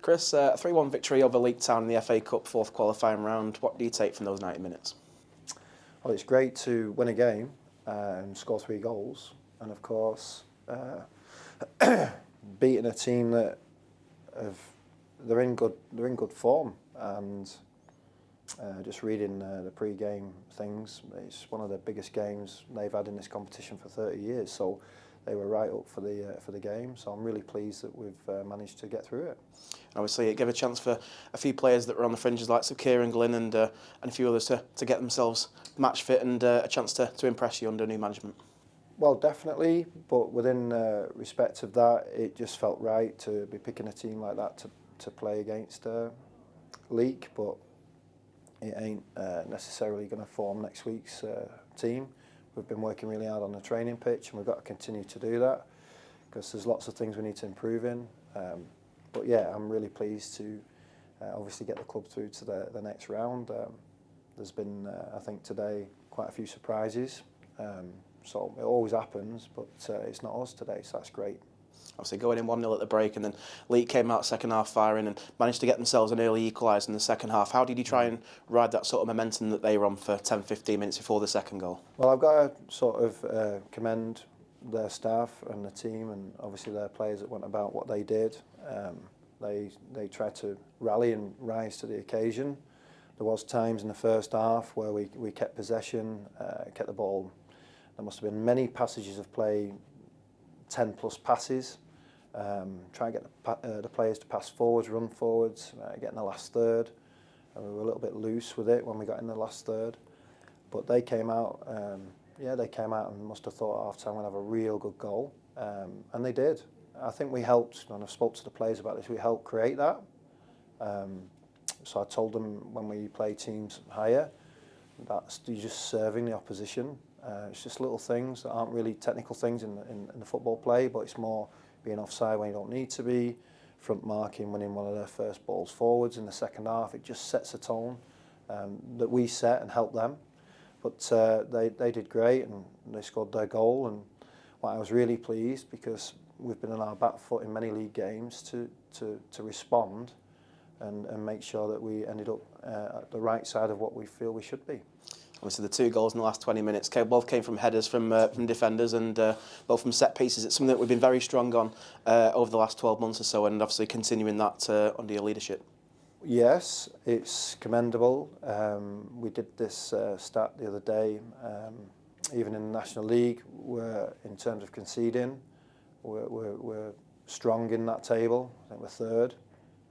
Chris, a 3-1 victory over Leek Town in the FA Cup fourth qualifying round. What do you take from those 90 minutes? Well, it's great to win a game and score 3 goals, and of course, beating a team that they're in good form. And just reading the pre-game things, it's one of the biggest games they've had in this competition for 30 years. So they were right up for the game. So I'm really pleased that we've managed to get through it. Obviously, it gave a chance for a few players that were on the fringes, like Kieran Glynn and a few others, to get themselves match fit and a chance to impress you under new management. Well, definitely, but within respect of that, it just felt right to be picking a team like that to play against Leek, but it ain't necessarily going to form next week's team. We've been working really hard on the training pitch, and we've got to continue to do that because there's lots of things we need to improve in. But yeah, I'm really pleased to obviously get the club through to the next round. There's been, I think today, quite a few surprises. So it always happens, but it's not us today, so that's great. Obviously going in 1-0 at the break, and then Leek came out second half firing and managed to get themselves an early equaliser in the second half. How did you try and ride that sort of momentum that they were on for 10-15 minutes before the second goal? Well, I've got to sort of commend their staff and the team, and obviously their players that went about what they did. They tried to rally and rise to the occasion. There was times in the first half where we kept possession, kept the ball. There must have been many passages of play, 10 plus passes. Try and get the players to pass forwards, run forwards, get in the last third. And we were a little bit loose with it when we got in the last third. But they came out, they came out and must have thought at half time we'd have a real good goal. And they did. I think we helped, and I've spoke to the players about this, we helped create that. So I told them when we play teams higher, that's you're just serving the opposition. It's just little things that aren't really technical things in the football play, but it's more being offside when you don't need to be, front marking, winning one of their first balls forwards in the second half. It just sets a tone that we set and help them. But they did great, and they scored their goal. And I was really pleased because we've been on our back foot in many league games to respond and make sure that we ended up at the right side of what we feel we should be. Obviously, the 2 goals in the last 20 minutes both came from headers from defenders and both from set pieces. It's something that we've been very strong on over the last 12 months or so, and obviously continuing that under your leadership. Yes, it's commendable. We did this stat the other day. Even in the National League, in terms of conceding, we're strong in that table. I think we're third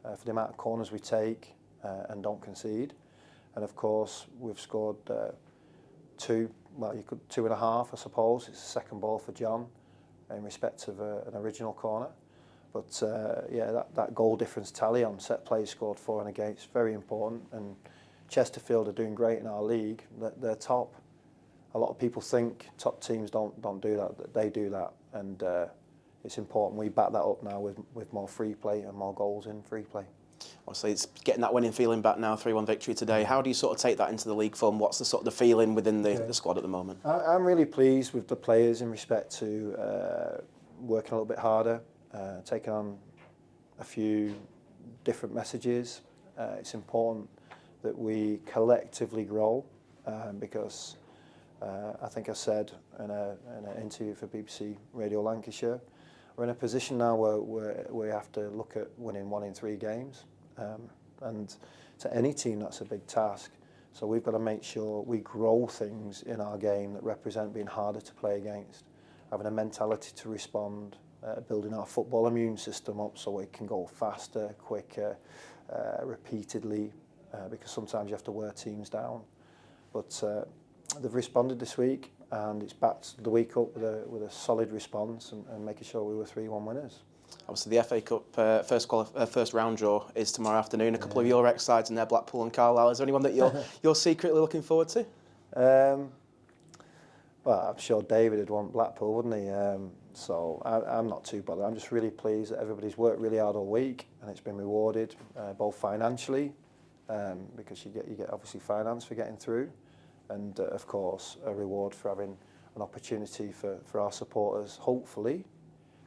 for the amount of corners we take and don't concede. And of course, we've scored 2, well, you could 2.5, I suppose. It's the second ball for John in respect of an original corner. But that goal difference tally on set plays scored for and against, very important. And Chesterfield are doing great in our league. They're top. A lot of people think top teams don't do that. They do that, and it's important. We back that up now with more free play and more goals in free play. Obviously, it's getting that winning feeling back now, 3-1 victory today. How do you sort of take that into the league form? What's the sort of the feeling within the squad at the moment? I'm really pleased with the players in respect to working a little bit harder, taking on a few different messages. It's important that we collectively grow because I think I said in an interview for BBC Radio Lancashire, we're in a position now where we have to look at winning 1 in 3 games. And to any team, that's a big task. So we've got to make sure we grow things in our game that represent being harder to play against, having a mentality to respond, building our football immune system up so it can go faster, quicker, repeatedly, because sometimes you have to wear teams down. But they've responded this week, and it's backed the week up with a solid response and making sure we were 3-1 winners. Obviously, the FA Cup first round draw is tomorrow afternoon. A couple of your ex-sides in there, Blackpool and Carlisle. Is there anyone that you're secretly looking forward to? Well, I'm sure David would want Blackpool, wouldn't he? So I'm not too bothered. I'm just really pleased that everybody's worked really hard all week, and it's been rewarded both financially, because you get obviously finance for getting through, and of course a reward for having an opportunity for our supporters, hopefully,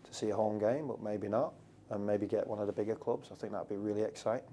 to see a home game, but maybe not. and maybe get one of the bigger clubs. I think that'd be really exciting.